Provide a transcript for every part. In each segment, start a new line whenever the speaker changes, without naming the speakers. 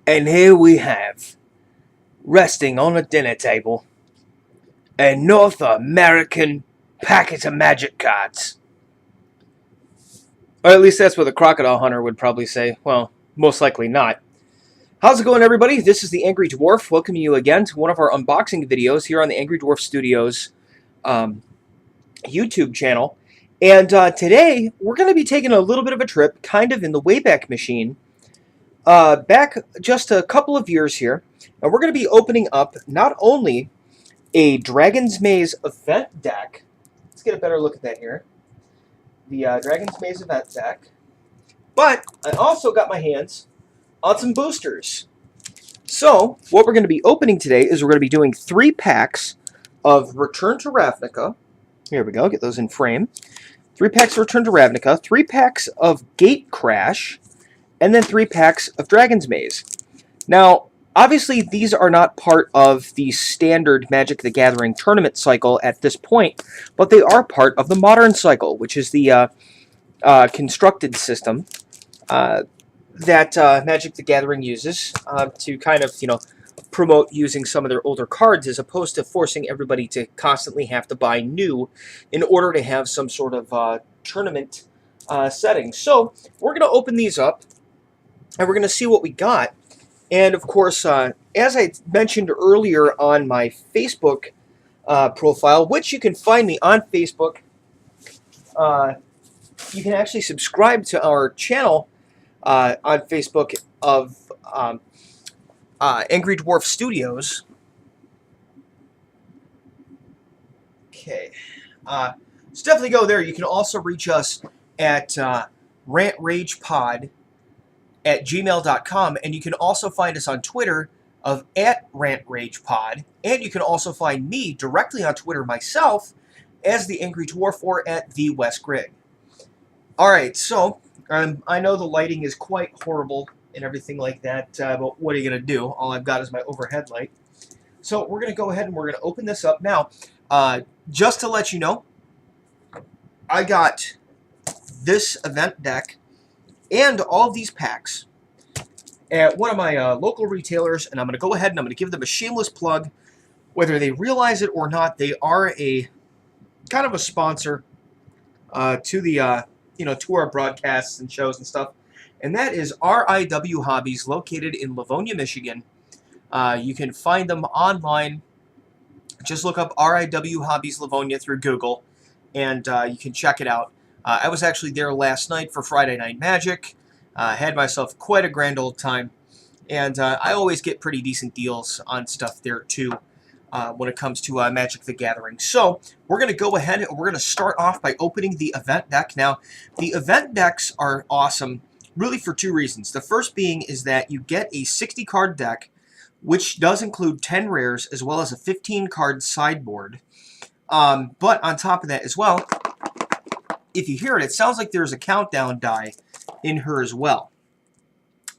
And here we have, resting on a dinner table, a North American packet of magic cards. Or at least that's what a crocodile hunter would probably say. Well, most likely not. How's it going, everybody? This is the Angry Dwarf. Welcoming you again to one of our unboxing videos here on the Angry Dwarf Studios YouTube channel. And today, we're going to be taking a little bit of a trip, kind of in the Wayback Machine, back just a couple of years here. And we're going to be opening up not only a Dragon's Maze event deck. Let's get a better look at that here. The Dragon's Maze event deck. But I also got my hands on some boosters. So, what we're going to be opening today is we're going to be doing 3 packs of Return to Ravnica. Here we go, get those in frame. 3 packs of Return to Ravnica, 3 packs of Gatecrash, and then 3 packs of Dragon's Maze. Now, obviously, these are not part of the standard Magic the Gathering tournament cycle at this point, but they are part of the modern cycle, which is the constructed system that Magic the Gathering uses to kind of, promote using some of their older cards as opposed to forcing everybody to constantly have to buy new in order to have some sort of tournament setting. So, we're going to open these up, and we're going to see what we got. And, of course, as I mentioned earlier on my Facebook profile, which you can find me on Facebook, you can actually subscribe to our channel on Facebook of Angry Dwarf Studios. Okay. So definitely go there. You can also reach us at rantragepod at gmail.com, and you can also find us on Twitter of @rantragepod, and you can also find me directly on Twitter myself as the Angry Dwarf or at the West Grig. Alright, so I know the lighting is quite horrible and everything like that, but what are you going to do? All I've got is my overhead light. So we're going to go ahead and we're going to open this up. Now, just to let you know, I got this event deck and all of these packs at one of my local retailers, and I'm going to go ahead and I'm going to give them a shameless plug. Whether they realize it or not, they are a kind of a sponsor to the to our broadcasts and shows and stuff, and that is RIW Hobbies, located in Livonia, Michigan. You can find them online. Just look up RIW Hobbies Livonia through Google, and you can check it out. I was actually there last night for Friday Night Magic. Had myself quite a grand old time, and I always get pretty decent deals on stuff there too when it comes to Magic the Gathering. So we're going to go ahead and we're going to start off by opening the event deck. Now, the event decks are awesome really for 2 reasons. The first being is that you get a 60-card deck, which does include 10 rares as well as a 15-card sideboard. But on top of that as well, if you hear it, it sounds like there's a countdown die in her as well.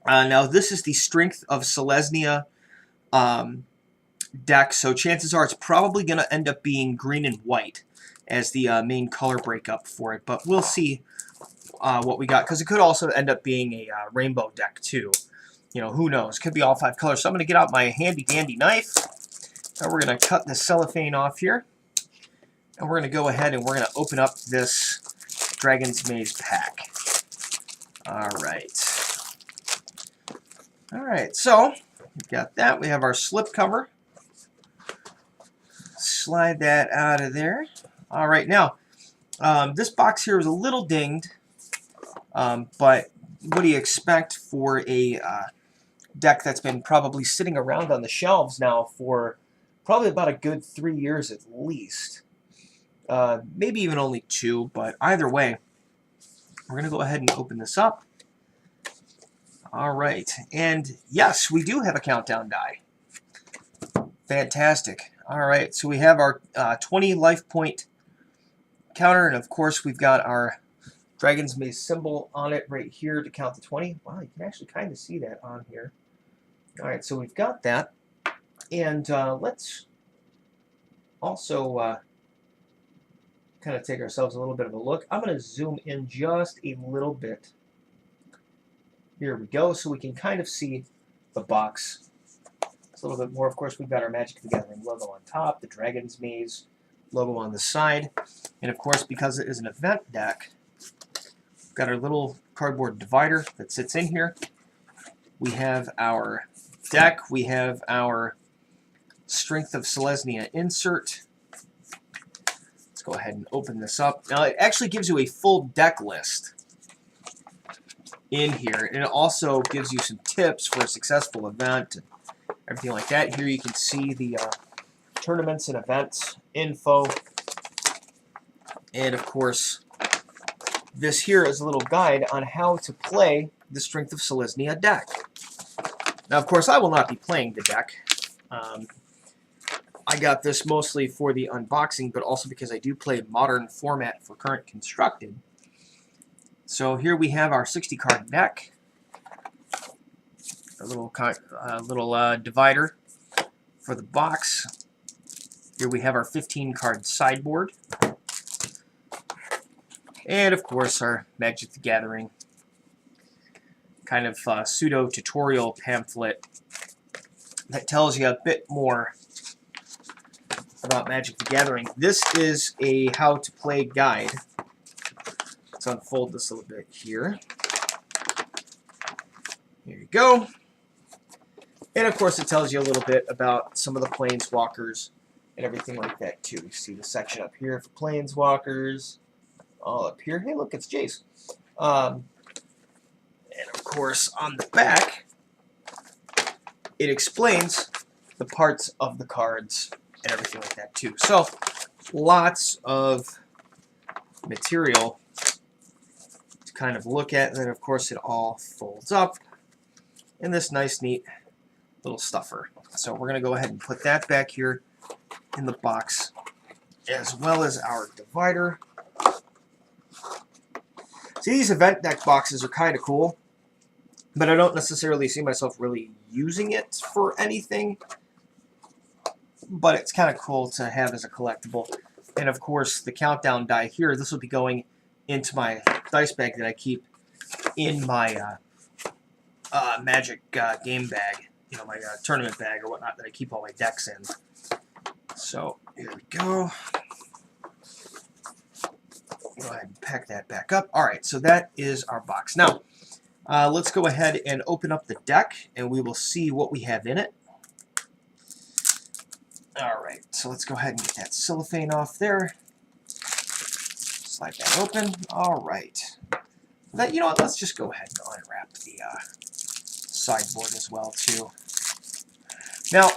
Now, this is the Strength of Selesnya deck, so chances are it's probably going to end up being green and white as the main color breakup for it. But we'll see what we got, because it could also end up being a rainbow deck too. Who knows? Could be all 5 colors. So I'm going to get out my handy-dandy knife, and we're going to cut the cellophane off here. And we're going to go ahead and we're going to open up this Dragon's Maze pack. Alright. Alright, so we've got that. We have our slip cover. Slide that out of there. Alright, now, this box here is a little dinged, but what do you expect for a deck that's been probably sitting around on the shelves now for probably about a good 3 years at least. Maybe even only 2, but either way, we're going to go ahead and open this up. Alright, and yes, we do have a countdown die. Fantastic. Alright, so we have our 20 life point counter, and of course we've got our Dragon's Maze symbol on it right here to count to 20. Wow, you can actually kind of see that on here. Alright, so we've got that, and let's also kind of take ourselves a little bit of a look. I'm going to zoom in just a little bit. Here we go, so we can kind of see the box. It's a little bit more. Of course, we've got our Magic the Gathering logo on top, the Dragon's Maze logo on the side, and of course, because it is an event deck, we've got our little cardboard divider that sits in here. We have our deck. We have our Strength of Selesnya insert. Let's go ahead and open this up. Now, it actually gives you a full deck list in here, and it also gives you some tips for a successful event and everything like that. Here you can see the tournaments and events info, and of course, this here is a little guide on how to play the Strength of Selesnya deck. Now, of course, I will not be playing the deck. I got this mostly for the unboxing, but also because I do play Modern format for current constructed. So here we have our 60-card deck, a little divider for the box. Here we have our 15-card sideboard, and of course our Magic the Gathering kind of pseudo-tutorial pamphlet that tells you a bit more about Magic the Gathering. This is a how-to-play guide. Let's unfold this a little bit here. Here you go. And of course it tells you a little bit about some of the planeswalkers and everything like that too. You see the section up here for planeswalkers. All up here. Hey, look, it's Jace. And of course on the back it explains the parts of the cards and everything like that too. So lots of material to kind of look at, and then of course it all folds up in this nice neat little stuffer. So we're going to go ahead and put that back here in the box, as well as our divider. See, these event deck boxes are kind of cool, but I don't necessarily see myself really using it for anything. But it's kind of cool to have as a collectible. And of course, the countdown die here, this will be going into my dice bag that I keep in my Magic game bag, you know, my tournament bag or whatnot that I keep all my decks in. So here we go. Go ahead and pack that back up. All right, so that is our box. Now, let's go ahead and open up the deck, and we will see what we have in it. Alright, so let's go ahead and get that cellophane off there. Slide that open. Alright. You know what, let's just go ahead and unwrap the sideboard as well, too. Now,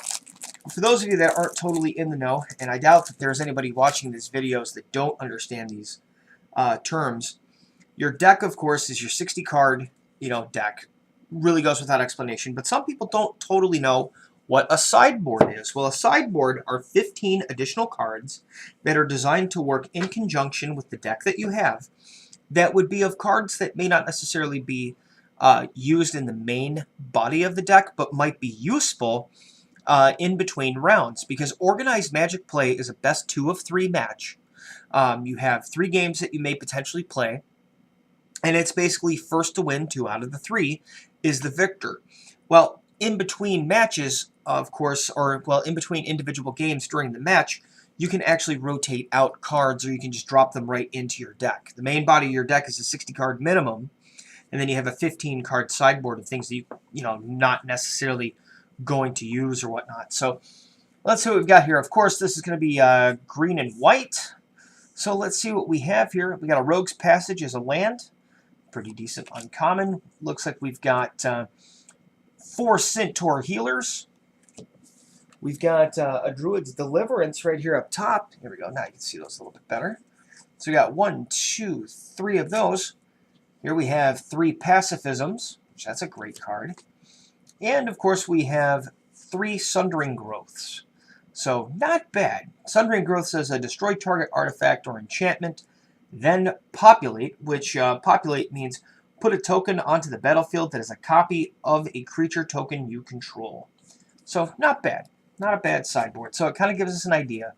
for those of you that aren't totally in the know, and I doubt that there's anybody watching these videos that don't understand these terms, your deck, of course, is your 60-card, deck. Really goes without explanation, but some people don't totally know what a sideboard is. Well, a sideboard are 15 additional cards that are designed to work in conjunction with the deck that you have, that would be of cards that may not necessarily be used in the main body of the deck, but might be useful in between rounds, because organized Magic play is a best 2 of 3 match. You have 3 games that you may potentially play, and it's basically first to win 2 out of the 3 is the victor. Well, in between matches, of course, in between individual games during the match, you can actually rotate out cards, or you can just drop them right into your deck. The main body of your deck is a 60-card minimum, and then you have a 15-card sideboard of things that not necessarily going to use or whatnot. So let's see what we've got here. Of course, this is going to be green and white. So let's see what we have here. We got a Rogue's Passage as a land. Pretty decent uncommon. Looks like we've got 4 Centaur Healers. We've got a Druid's Deliverance right here up top. Here we go. Now you can see those a little bit better. So we got 1, 2, 3 of those. Here we have 3 Pacifisms, which that's a great card. And of course we have 3 Sundering Growths. So not bad. Sundering Growth says destroy target artifact or enchantment, then populate, which populate means put a token onto the battlefield that is a copy of a creature token you control. So not bad. Not a bad sideboard. So it kind of gives us an idea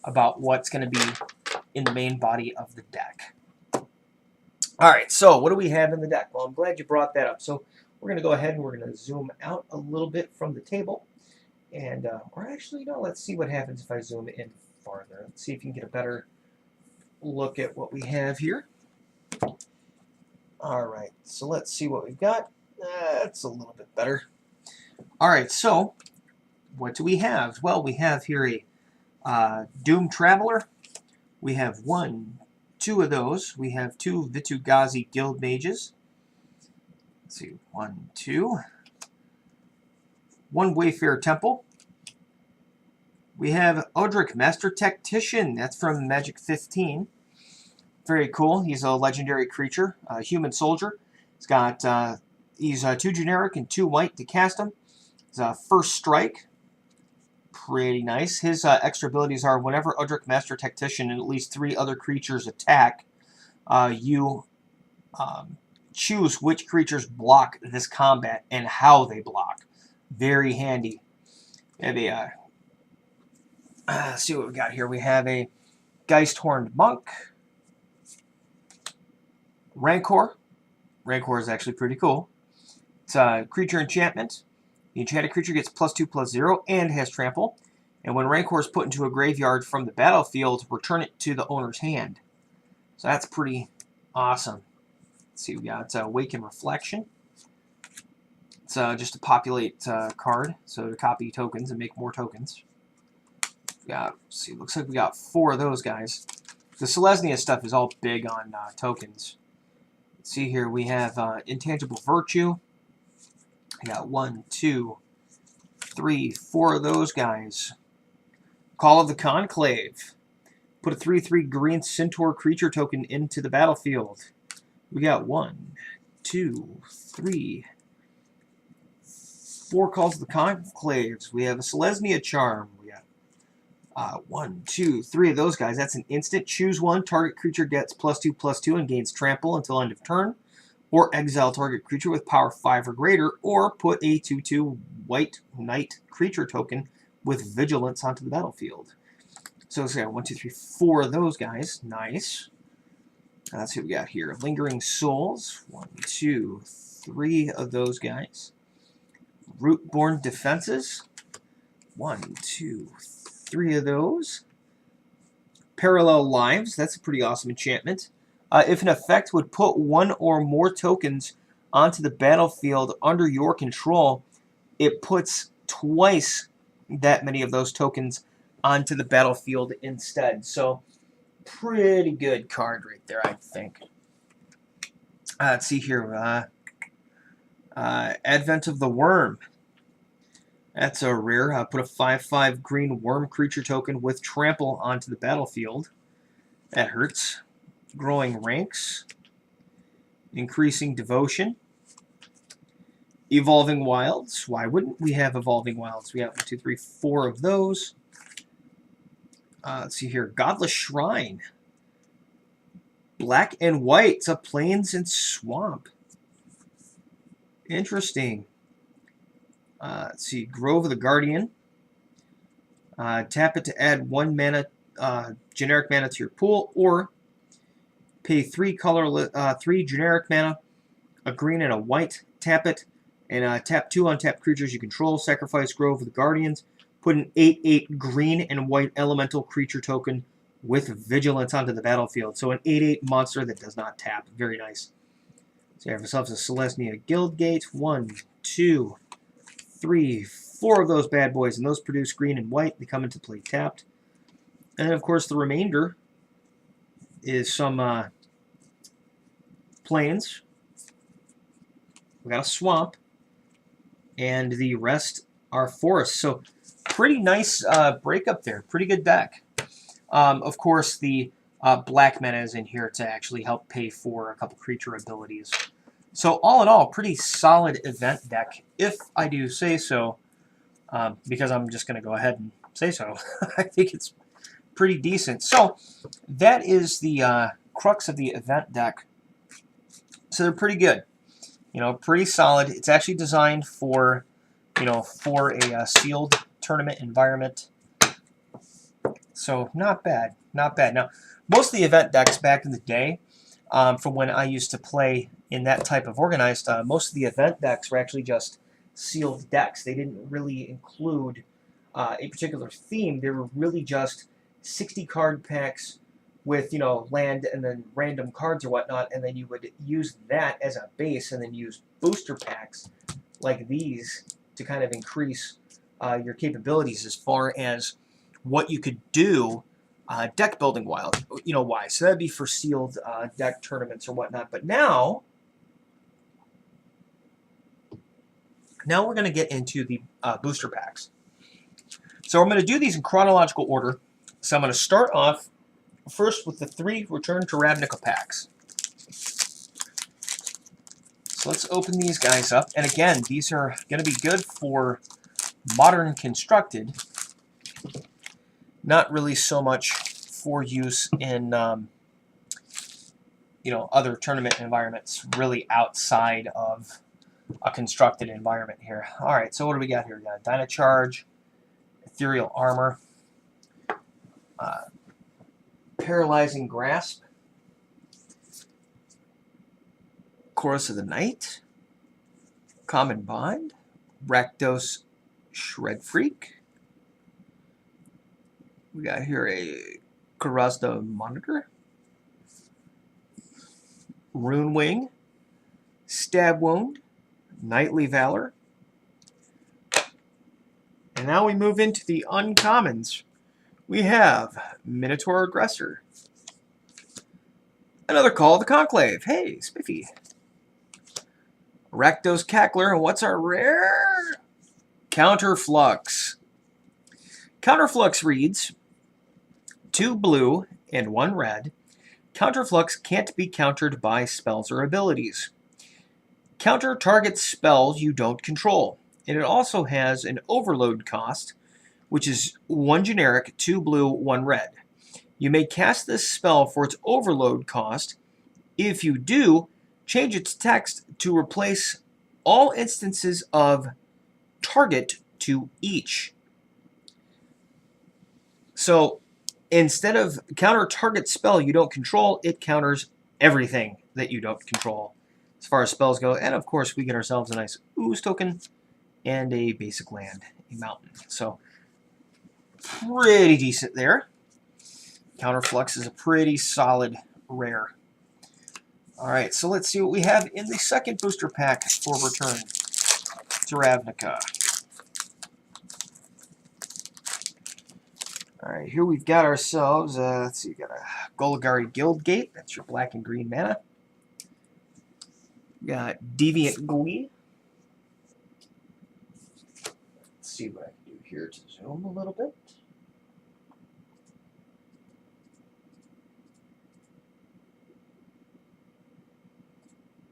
about what's going to be in the main body of the deck. Alright, so what do we have in the deck? Well, I'm glad you brought that up. So we're going to go ahead and we're going to zoom out a little bit from the table. And, or actually, no, let's see what happens if I zoom in farther. Let's see if you can get a better look at what we have here. All right, so let's see what we've got. That's a little bit better. All right, so what do we have? Well, we have here a Doom Traveler. We have two of those. We have 2 Vitu-Ghazi Guild Mages. Let's see, 1, 2. 1 Wayfarer Temple. We have Odric Master Tactician. That's from Magic 15. Very cool. He's a legendary creature, a human soldier. He's got he's 2 generic and 2 white to cast him. He's a first strike. Pretty nice. His extra abilities are whenever Odric Master Tactician and at least 3 other creatures attack, you choose which creatures block this combat and how they block. Very handy. Maybe let's see what we got here. We have a Geist-Horned Monk. Rancor. Rancor is actually pretty cool. It's a creature enchantment. The enchanted creature gets +2/+0 and has trample. And when Rancor is put into a graveyard from the battlefield, return it to the owner's hand. So that's pretty awesome. Let's see, we got Awaken Reflection. It's just a populate card, so to copy tokens and make more tokens. Let's see, looks like we got 4 of those guys. The Selesnya stuff is all big on tokens. Let's see here, we have Intangible Virtue. I got 1, 2, 3, 4 of those guys. Call of the Conclave. Put a 3/3 green Centaur creature token into the battlefield. We got 1, 2, 3, 4 Calls of the Conclaves. We have a Selesnya Charm. We got 1, 2, 3 of those guys. That's an instant. Choose one. Target creature gets +2/+2 and gains trample until end of turn. Or exile target creature with power 5 or greater. Or put a 2/2 white knight creature token with vigilance onto the battlefield. So let's got 1, 2, 3, 4 of those guys. Nice. Let's see what we got here. Lingering Souls. 1, 2, 3 of those guys. Rootborn Defenses. 1, 2, 3 of those. Parallel Lives. That's a pretty awesome enchantment. If an effect would put 1 or more tokens onto the battlefield under your control, it puts twice that many of those tokens onto the battlefield instead. So, pretty good card right there, I think. Let's see here. Advent of the Worm. That's a rare. Put a 5/5 green worm creature token with trample onto the battlefield. That hurts. Growing Ranks. Increasing Devotion. Evolving Wilds. Why wouldn't we have Evolving Wilds? We have 1, 2, 3, 4 of those. Let's see here. Godless Shrine. Black and white. It's a Plains and Swamp. Interesting. Let's see. Grove of the Guardian. Tap it to add 1 mana, generic mana to your pool, or pay 3 generic mana, a green and a white. Tap it, and tap 2 untapped creatures you control. Sacrifice Grove of the Guardians. Put an 8/8 green and white elemental creature token with vigilance onto the battlefield. So an 8/8 monster that does not tap. Very nice. So we have ourselves a Selesnya Guildgate. 1, 2, 3, 4 of those bad boys, and those produce green and white. They come into play tapped. And then, of course, the remainder is some plains. We got a swamp, and the rest are forests. So pretty nice breakup there. Pretty good deck. Of course, the black mana is in here to actually help pay for a couple creature abilities. So all in all, pretty solid event deck, if I do say so, because I'm just going to go ahead and say so. I think it's pretty decent. So that is the crux of the event deck. So they're pretty good. You know, pretty solid. It's actually designed for, you know, for a sealed tournament environment. So not bad. Not bad. Now, most of the event decks back in the day, from when I used to play in that type of organized. Most of the event decks were actually just sealed decks. They didn't really include a particular theme. They were really just 60 card packs with, land and then random cards or whatnot, and then you would use that as a base and then use booster packs like these to kind of increase your capabilities as far as what you could do deck building wise. So that'd be for sealed deck tournaments or whatnot. But now we're going to get into the booster packs. So I'm going to do these in chronological order. So I'm going to start off first with the 3 Return to Ravnica packs. So let's open these guys up. And again, these are going to be good for Modern Constructed. Not really so much for use in other tournament environments, really outside of a constructed environment here. All right, so what do we got here? We got Dynacharge, Ethereal Armor, Paralyzing Grasp, Chorus of the Night, Common Bond, Rakdos Shred Freak. We got here a Karazda Monitor, Rune Wing, Stab Wound, Knightly Valor. And now we move into the uncommons. We have Minotaur Aggressor, another Call of the Conclave. Hey, Spiffy. Rakdos Cackler, and what's our rare? Counterflux. Counterflux reads, 2 blue and 1 red. Counterflux can't be countered by spells or abilities. Counter targets spells you don't control. And it also has an overload cost, which is 1 generic, 2 blue, 1 red. You may cast this spell for its overload cost. If you do, change its text to replace all instances of target to each. So instead of counter target spell you don't control, it counters everything that you don't control as far as spells go. And of course, we get ourselves a nice ooze token and a basic land, a mountain. So pretty decent there. Counterflux is a pretty solid rare. All right, so let's see what we have in the second booster pack for Return to Ravnica. All right, here we've got ourselves, let's see, we got a Golgari Guildgate. That's your black and green mana. We got Deviant Glee. Let's see what I can do here to zoom a little bit.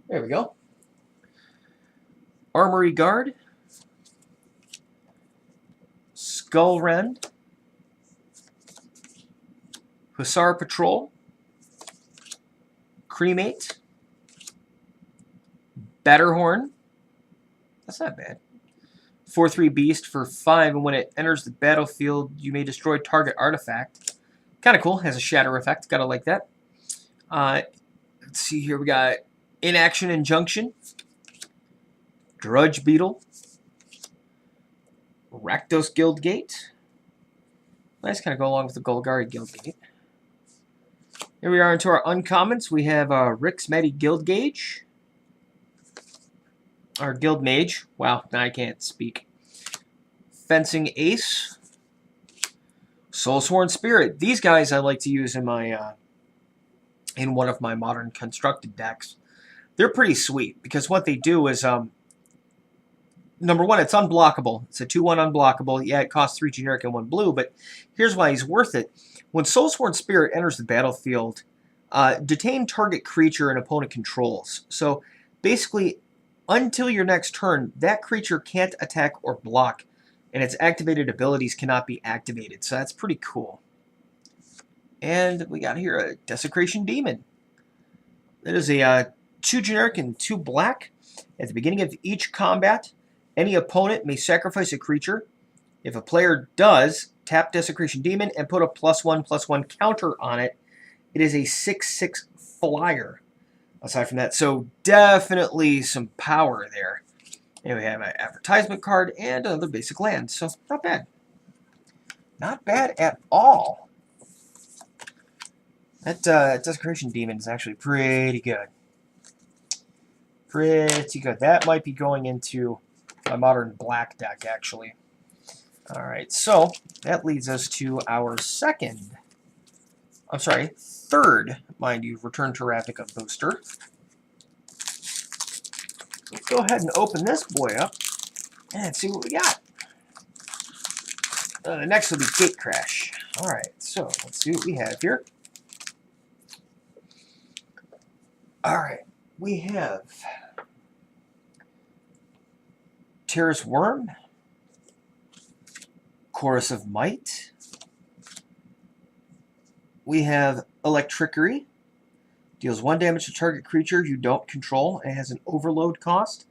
There we go. Armory Guard. Skullrend. Hussar Patrol. Cremate. Batterhorn. That's not bad. 4/3 Beast for 5, and when it enters the battlefield, you may destroy target artifact. Kind of cool. Has a shatter effect. Gotta like that. Let's see here. We got Inaction Injunction. Drudge Beetle. Rakdos Guildgate. Nice, kind of go along with the Golgari Guildgate. Here we are into our uncommons. We have Rick's Mighty Guild Gauge. Our Guild Mage. Wow, now I can't speak. Fencing Ace. Soulsworn Spirit. These guys I like to use in my in one of my modern constructed decks. They're pretty sweet because what they do is number one, it's unblockable. It's a 2/1 unblockable. Yeah, it costs 3 generic and 1 blue, but here's why he's worth it. When Soulsworn Spirit enters the battlefield, detain target creature an opponent controls. So basically, until your next turn, that creature can't attack or block, and its activated abilities cannot be activated. So that's pretty cool. And we got here a Desecration Demon. It is a 2 generic and 2 black. At the beginning of each combat, any opponent may sacrifice a creature. If a player does, tap Desecration Demon and put a +1/+1 counter on it. It is a 6/6 flyer. aside from that. So definitely some power there. And we have an advertisement card and another basic land. So not bad. Not bad at all. That Desecration Demon is actually pretty good. Pretty good. That might be going into my Modern Black deck, actually. Alright, so that leads us to our third, mind you, Return to Ravnica booster. Let's go ahead and open this boy up and see what we got. Next will be Gatecrash. Alright, so let's see what we have here. Alright, we have Terrace Worm, Chorus of Might. We have Electrickery. Deals 1 damage to target creature you don't control, and it has an overload cost,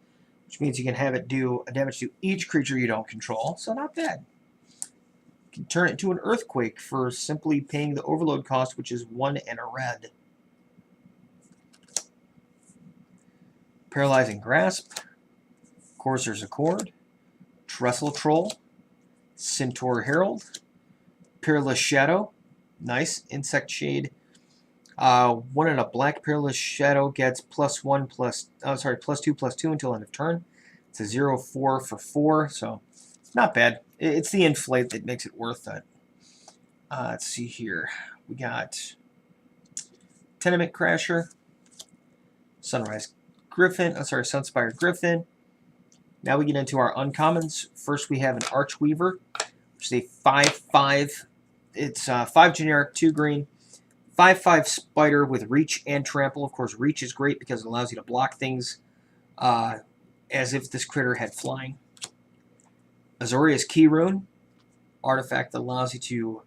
which means you can have it do a damage to each creature you don't control, so not bad. You can turn it into an Earthquake for simply paying the overload cost, which is 1 and a red. Paralyzing Grasp, Courser's Accord, Trestle Troll, Centaur Herald, Peerless Shadow, nice, Insect Shade. 1 and a black Peerless Shadow gets +2/+2 until end of turn. It's a 0/4 for 4, so not bad. It's the inflate that makes it worth it. Let's see here. We got Tenement Crasher, Sunspire Griffin. Now we get into our uncommons. First we have an Archweaver, which is a 5/5. It's 5 generic, 2 green. 5/5 spider with reach and trample. Of course, reach is great because it allows you to block things as if this critter had flying. Azorius Keyrune, artifact that allows you to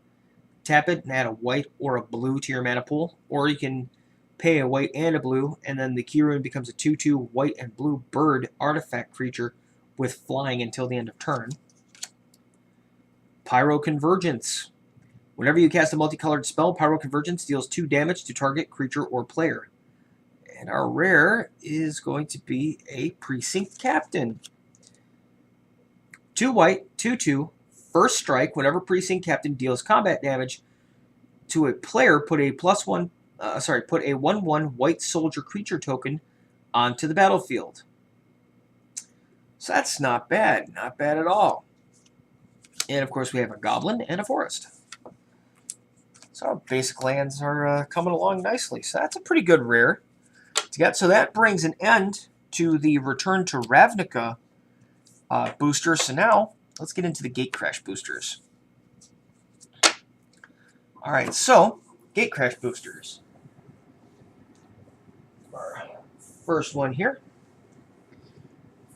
tap it and add a white or a blue to your mana pool. Or you can pay a white and a blue, and then the Keyrune becomes a 2/2 white and blue bird artifact creature with flying until the end of turn. Pyroconvergence. Whenever you cast a multicolored spell, Pyroconvergence deals 2 damage to target creature or player. And our rare is going to be a Precinct Captain. 2 white, 2/2, first strike. Whenever Precinct Captain deals combat damage to a player, put a 1/1 white soldier creature token onto the battlefield. So that's not bad. Not bad at all. And of course we have a Goblin and a Forest. So basic lands are coming along nicely. So that's a pretty good rare to get. So that brings an end to the Return to Ravnica booster. So now let's get into the Gatecrash boosters. All right, so Gatecrash boosters. Our first one here.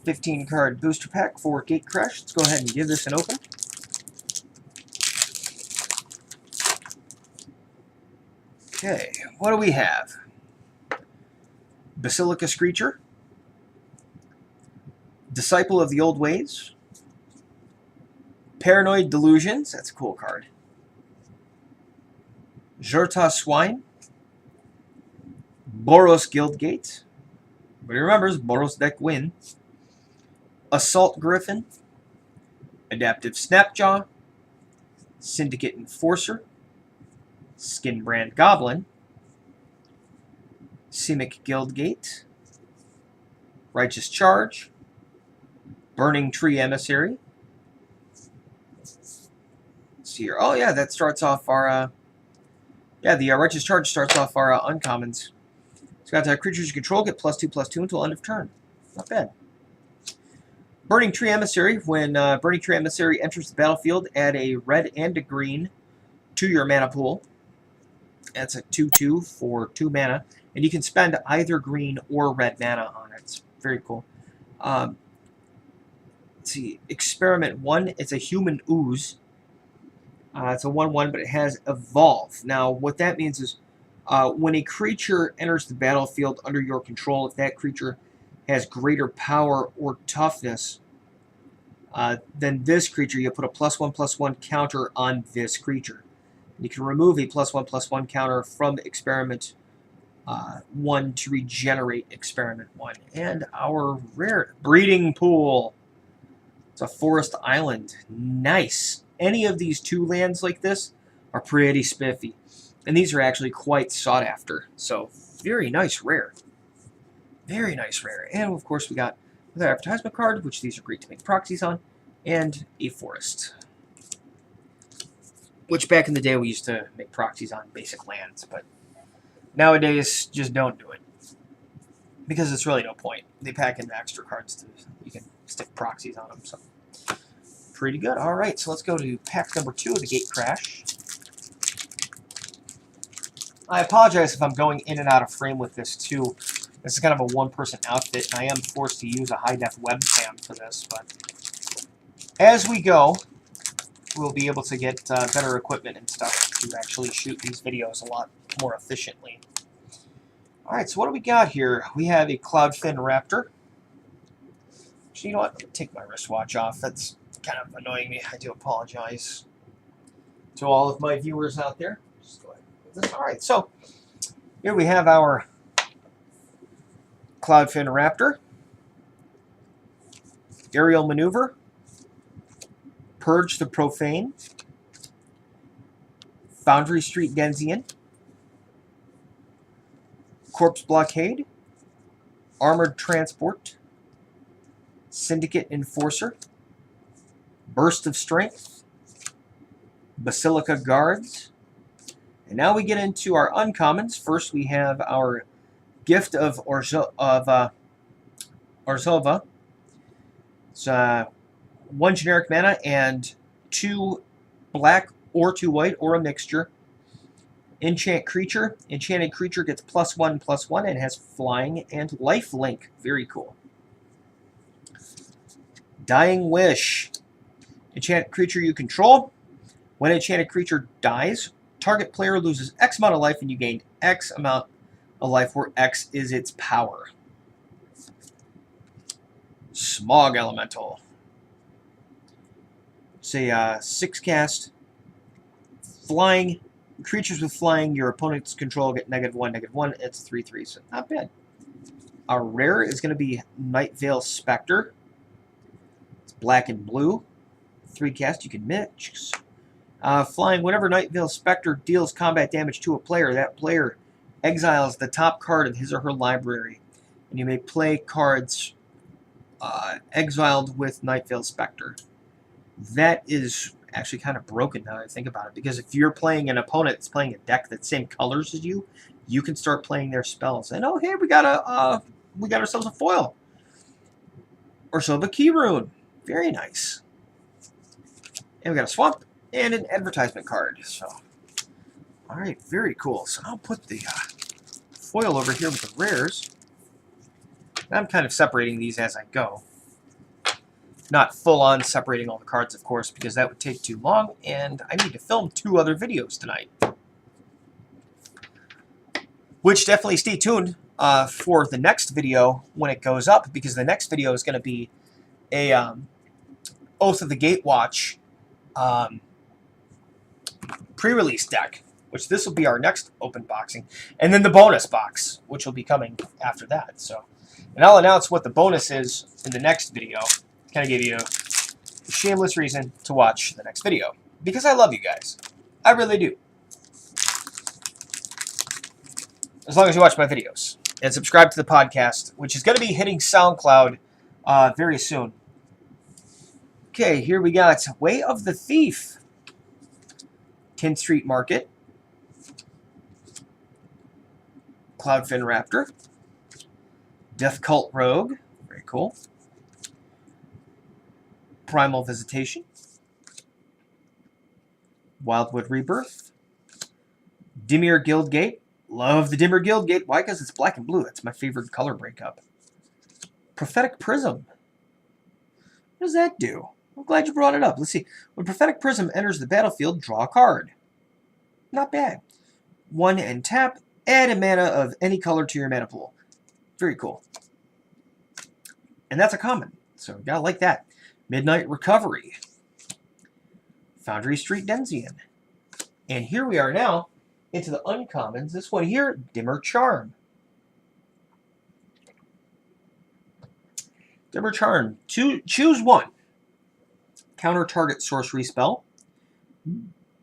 15 card booster pack for Gatecrash. Let's go ahead and give this an open. Okay, what do we have? Basilica Screecher, Disciple of the Old Ways, Paranoid Delusions, that's a cool card, Jurta Swine, Boros Guildgate, everybody remembers Boros deck win, Assault Griffin, Adaptive Snapjaw, Syndicate Enforcer, Skinbrand Goblin, Simic Guildgate, Righteous Charge, Burning Tree Emissary. Let's see here. Oh yeah, that starts off our the Righteous Charge starts off our uncommons. It's got creatures you control get +2/+2 until end of turn. Not bad. Burning Tree Emissary. When Burning Tree Emissary enters the battlefield, add a red and a green to your mana pool. That's a 2/2 for 2 mana. And you can spend either green or red mana on it. It's very cool. Let's see. Experiment 1. It's a human ooze. It's a 1/1, but it has Evolve. Now, what that means is when a creature enters the battlefield under your control, if that creature has greater power or toughness than this creature, you put a +1/+1 counter on this creature. You can remove a +1/+1 counter from Experiment one to regenerate Experiment 1. And our rare breeding pool. It's a forest island. Nice. Any of these 2 lands like this are pretty spiffy. And these are actually quite sought after. So, very nice rare. Very nice rare. And, of course, we got another advertisement card, which these are great to make proxies on, and a forest. Which, back in the day, we used to make proxies on basic lands, but nowadays, just don't do it. Because it's really no point. They pack in the extra cards to you can stick proxies on them. So pretty good. All right, so let's go to pack number 2 of the Gatecrash. I apologize if I'm going in and out of frame with this too. This is kind of a one-person outfit, and I am forced to use a high-def webcam for this. But as we go, we'll be able to get better equipment and stuff to actually shoot these videos a lot more efficiently. Alright, so what do we got here? We have a Cloudfin Raptor. Actually, you know what? I'm going to take my wristwatch off. That's kind of annoying me. I do apologize to all of my viewers out there. Just go ahead with this. Alright, so here we have our Cloudfin Raptor. Aerial Maneuver. Purge the Profane. Foundry Street Denzian. Corpse Blockade, Armored Transport, Syndicate Enforcer, Burst of Strength, Basilica Guards, and now we get into our uncommons. First we have our Gift of Orzhova. It's 1 generic mana and 2 black or 2 white or a mixture. Enchant creature. Enchanted creature gets +1/+1 and has flying and lifelink. Very cool. Dying Wish. Enchanted creature you control. When an enchanted creature dies, target player loses X amount of life and you gain X amount of life where X is its power. Smog Elemental. It's a 6-cast flying. Creatures with flying, your opponent's control get -1/-1. It's 3/3, so not bad. Our rare is going to be Nightveil Spectre. It's black and blue. 3-cast, you can mix. Flying, whenever Nightveil Spectre deals combat damage to a player, that player exiles the top card of his or her library. And you may play cards exiled with Nightveil Spectre. That is actually kind of broken now that I think about it, because if you're playing an opponent that's playing a deck that's same colors as you, you can start playing their spells. And oh hey, we got ourselves a foil. Orzhova Keyrune. Very nice. And we got a swamp and an advertisement card. So alright, very cool. So I'll put the foil over here with the rares. I'm kind of separating these as I go. Not full-on separating all the cards, of course, because that would take too long, and I need to film 2 other videos tonight. Which, definitely stay tuned for the next video when it goes up, because the next video is going to be a Oath of the Gatewatch pre-release deck, which this will be our next open boxing, and then the bonus box, which will be coming after that. So, and I'll announce what the bonus is in the next video. Kind of give you a shameless reason to watch the next video, because I love you guys. I really do. As long as you watch my videos and subscribe to the podcast, which is going to be hitting SoundCloud very soon. Okay, here we got Way of the Thief, Tin Street Market, Cloudfin Raptor, Death Cult Rogue, very cool. Primal Visitation, Wildwood Rebirth, Dimir Guildgate. Love the Dimir Guildgate. Why? Because it's black and blue. That's my favorite color breakup. Prophetic Prism. What does that do? I'm glad you brought it up. Let's see. When Prophetic Prism enters the battlefield, draw a card. Not bad. 1 and tap. Add a mana of any color to your mana pool. Very cool. And that's a common. So you gotta like that. Midnight Recovery. Foundry Street Denzian. And here we are now into the uncommons. This one here, Dimmer Charm. Dimmer Charm. Choose one. Counter target sorcery spell,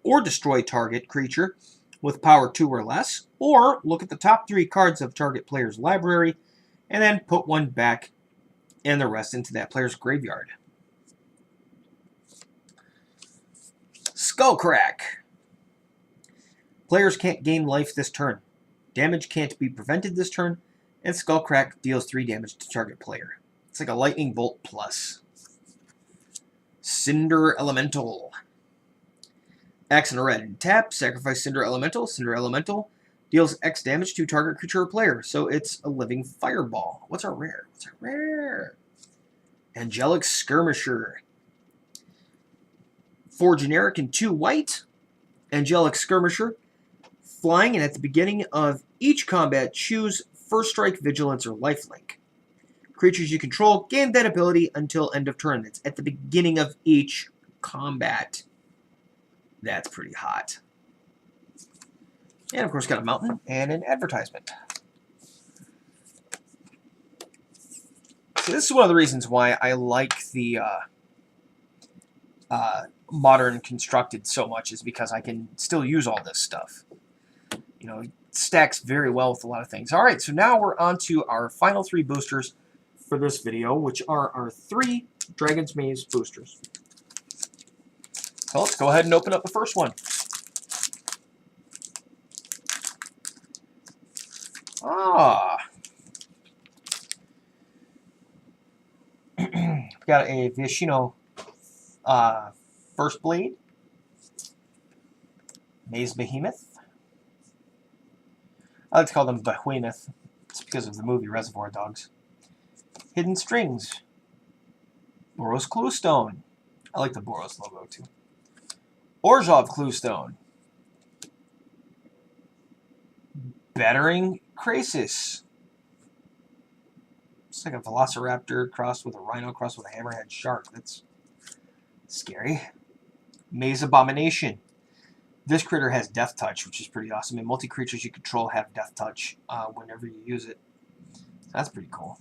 or destroy target creature with power 2 or less, or look at the top 3 cards of target player's library, and then put one back and the rest into that player's graveyard. Skullcrack. Players can't gain life this turn. Damage can't be prevented this turn, and Skullcrack deals 3 damage to target player. It's like a Lightning Bolt plus. Cinder Elemental. X and a red. Tap, sacrifice Cinder Elemental. Cinder Elemental deals X damage to target creature or player, so it's a living fireball. What's our rare? What's our rare? Angelic Skirmisher. 4 generic and 2 white. Angelic Skirmisher. Flying, and at the beginning of each combat, choose First Strike, Vigilance, or Lifelink. Creatures you control gain that ability until end of turn. It's at the beginning of each combat. That's pretty hot. And of course, got a mountain and an advertisement. So this is one of the reasons why I like the modern constructed so much, is because I can still use all this stuff. You know, it stacks very well with a lot of things. All right, so now we're on to our final 3 boosters for this video, which are our 3 Dragon's Maze boosters. So let's go ahead and open up the first one. Got a Vishino First Blade, Maze Behemoth. I like to call them Behemoth. It's because of the movie Reservoir Dogs. Hidden Strings. Boros Cluestone. I like the Boros logo too. Orzhov Cluestone. Battering Krasis. It's like a Velociraptor crossed with a Rhino crossed with a Hammerhead Shark. That's scary. Maze Abomination. This critter has Death Touch, which is pretty awesome. And multi-creatures you control have Death Touch whenever you use it. That's pretty cool.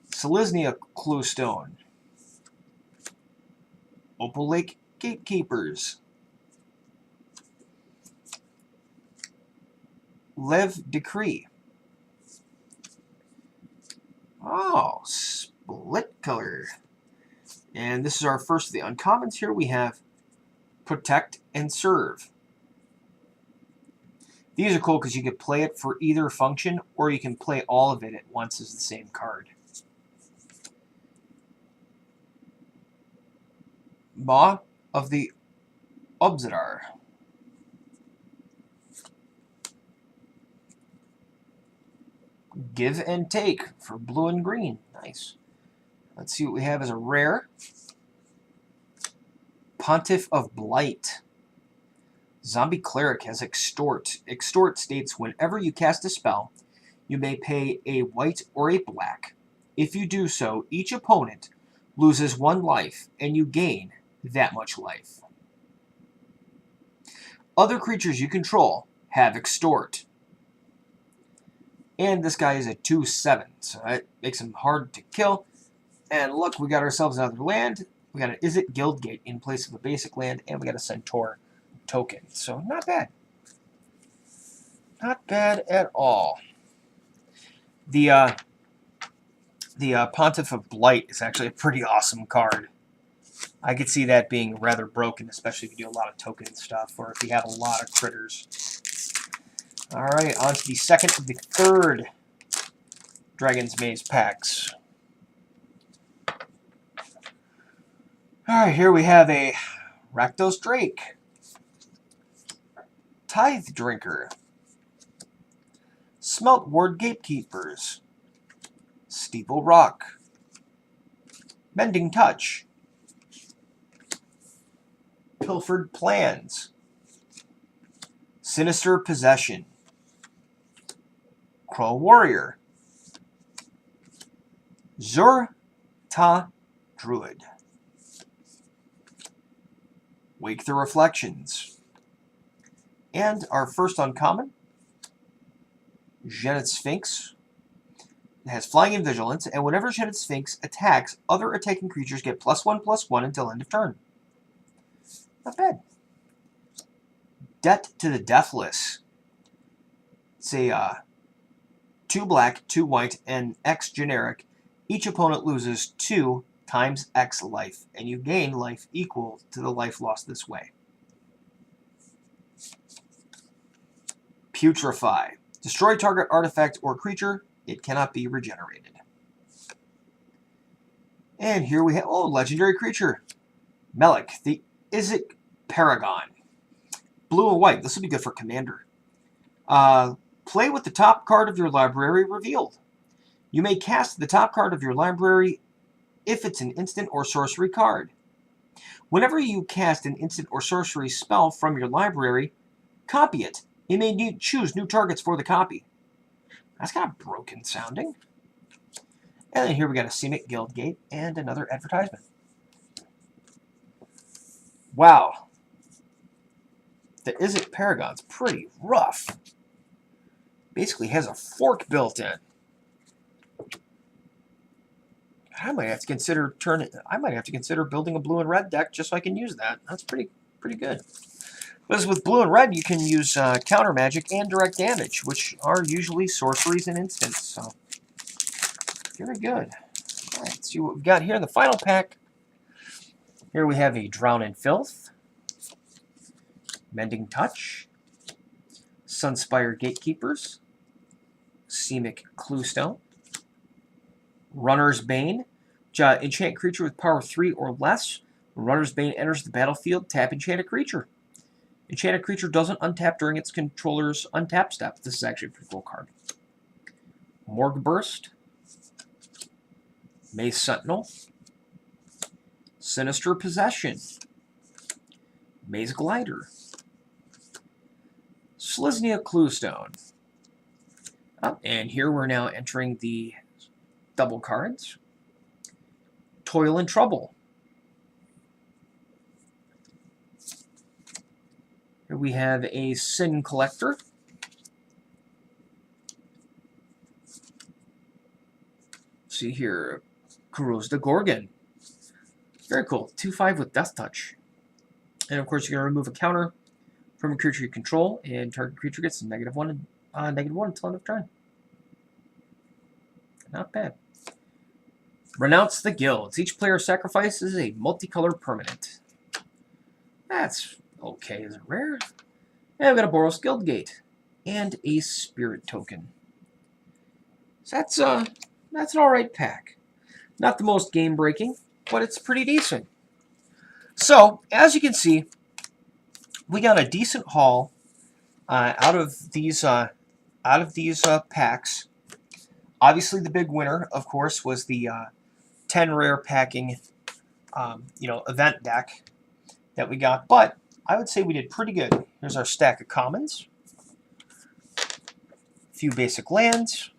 Selesnya Cluestone. Opal Lake Gatekeepers. Lev Decree. Oh, split color. And this is our first of the uncommons here. We have Protect and Serve. These are cool because you can play it for either function, or you can play all of it at once as the same card. Maw of the Obzidar. Give and Take for blue and green. Nice. Let's see what we have as a rare. Pontiff of Blight. Zombie Cleric has Extort. Extort states whenever you cast a spell, you may pay a white or a black. If you do so, each opponent loses 1 life, and you gain that much life. Other creatures you control have Extort. And this guy is a 2/7, so that makes him hard to kill. And look, we got ourselves another land. We got an Izzet Guildgate in place of a basic land, and we got a Centaur token. So not bad. Not bad at all. The Pontiff of Blight is actually a pretty awesome card. I could see that being rather broken, especially if you do a lot of token stuff, or if you have a lot of critters. Alright, on to the second of the third Dragon's Maze packs. Alright, here we have a Rakdos Drake, Tithe Drinker, Smelt Ward Gatekeepers, Steeple Rock, Mending Touch, Pilfered Plans, Sinister Possession, Crow Warrior, Zur-Ta Druid, Wake the Reflections, And our first uncommon, Genid Sphinx. It has flying and vigilance, and whenever Genid Sphinx attacks, other attacking creatures get +1/+1 until end of turn. Not bad. Debt to the Deathless. It's a 2 black, 2 white, and X generic. Each opponent loses 2 times X life, and you gain life equal to the life lost this way. Putrefy. Destroy target artifact or creature. It cannot be regenerated. And here we have, legendary creature. Melik, the Izzet Paragon. Blue and white. This will be good for Commander. Play with the top card of your library revealed. You may cast the top card of your library if it's an instant or sorcery card. Whenever you cast an instant or sorcery spell from your library, copy it. You may choose new targets for the copy. That's kind of broken sounding. And then here we got a Simic Guildgate and another advertisement. Wow. The Izzet Paragon's pretty rough. Basically has a fork built in. I might have to consider building a blue and red deck just so I can use that. That's pretty good. Because with blue and red, you can use counter magic and direct damage, which are usually sorceries and instants. So very good. All right, let's see what we've got here in the final pack. Here we have a Drown in Filth, Mending Touch, Sunspire Gatekeepers, Simic Cluestone, Runner's Bane. Enchant creature with power 3 or less. When Runner's Bane enters the battlefield, tap enchanted creature. Enchanted creature doesn't untap during its controller's untap step. This is actually a pretty cool card. Morgue Burst, Maze Sentinel, Sinister Possession, Maze Glider, Selesnya Cluestone. And here we're now entering the double cards. Toil and Trouble. Here we have a Sin Collector. See here, Kuros the Gorgon. Very cool. 2/5 with Death Touch. And of course, you're going to remove a counter from a creature you control, and target creature gets -1 until end of turn. Not bad. Renounce the Guilds. Each player sacrifices a multicolored permanent. That's okay. Is it rare? And I've got a Boros Guildgate and a Spirit Token. So that's an alright pack. Not the most game-breaking, but it's pretty decent. So, as you can see, we got a decent haul out of these packs. Obviously, the big winner, of course, was the 10 rare packing, event deck that we got. But I would say we did pretty good. Here's our stack of commons, a few basic lands,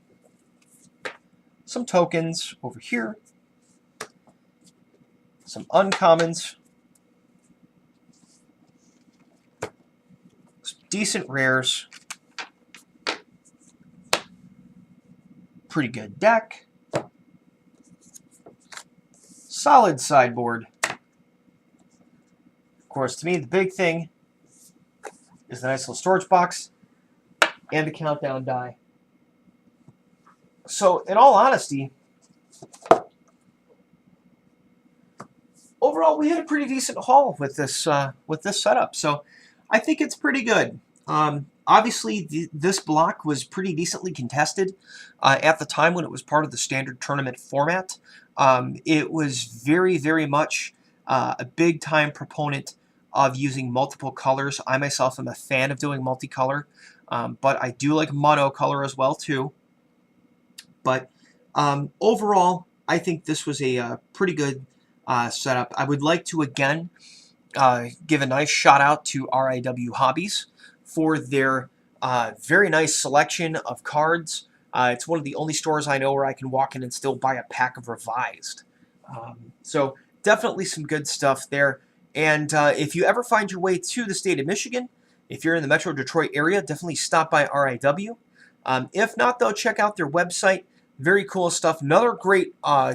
some tokens over here, some uncommons, some decent rares, pretty good deck, solid sideboard. Of course, to me, the big thing is the nice little storage box and the countdown die. So, in all honesty, overall, we had a pretty decent haul with this setup. So, I think it's pretty good. Obviously, this block was pretty decently contested at the time when it was part of the standard tournament format. It was very, very much a big-time proponent of using multiple colors. I myself am a fan of doing multicolor, but I do like monocolor as well too. But overall, I think this was a pretty good setup. I would like to again give a nice shout out to RIW Hobbies for their very nice selection of cards. It's one of the only stores I know where I can walk in and still buy a pack of Revised. So definitely some good stuff there. And if you ever find your way to the state of Michigan, If you're in the Metro Detroit area, definitely stop by RIW. If not, though, check out their website. Very cool stuff. Another great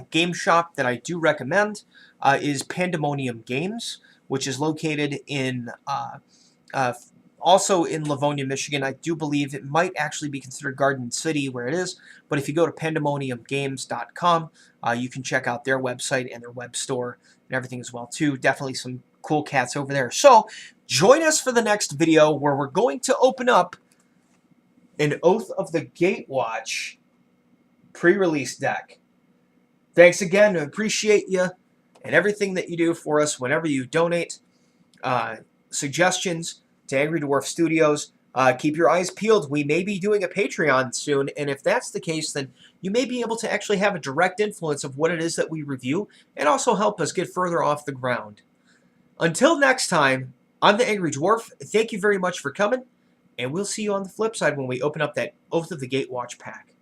game shop that I do recommend is Pandemonium Games, which is located in also in Livonia, Michigan. I do believe it might actually be considered Garden City where it is, but if you go to pandemoniumgames.com, you can check out their website and their web store and everything as well too. Definitely some cool cats over there. So join us for the next video where we're going to open up an Oath of the Gatewatch pre-release deck. Thanks again. I appreciate you and everything that you do for us whenever you donate. Suggestions to Angry Dwarf Studios. Keep your eyes peeled. We may be doing a Patreon soon, and if that's the case, then you may be able to actually have a direct influence of what it is that we review and also help us get further off the ground. Until next time, I'm the Angry Dwarf. Thank you very much for coming, and we'll see you on the flip side when we open up that Oath of the Gatewatch pack.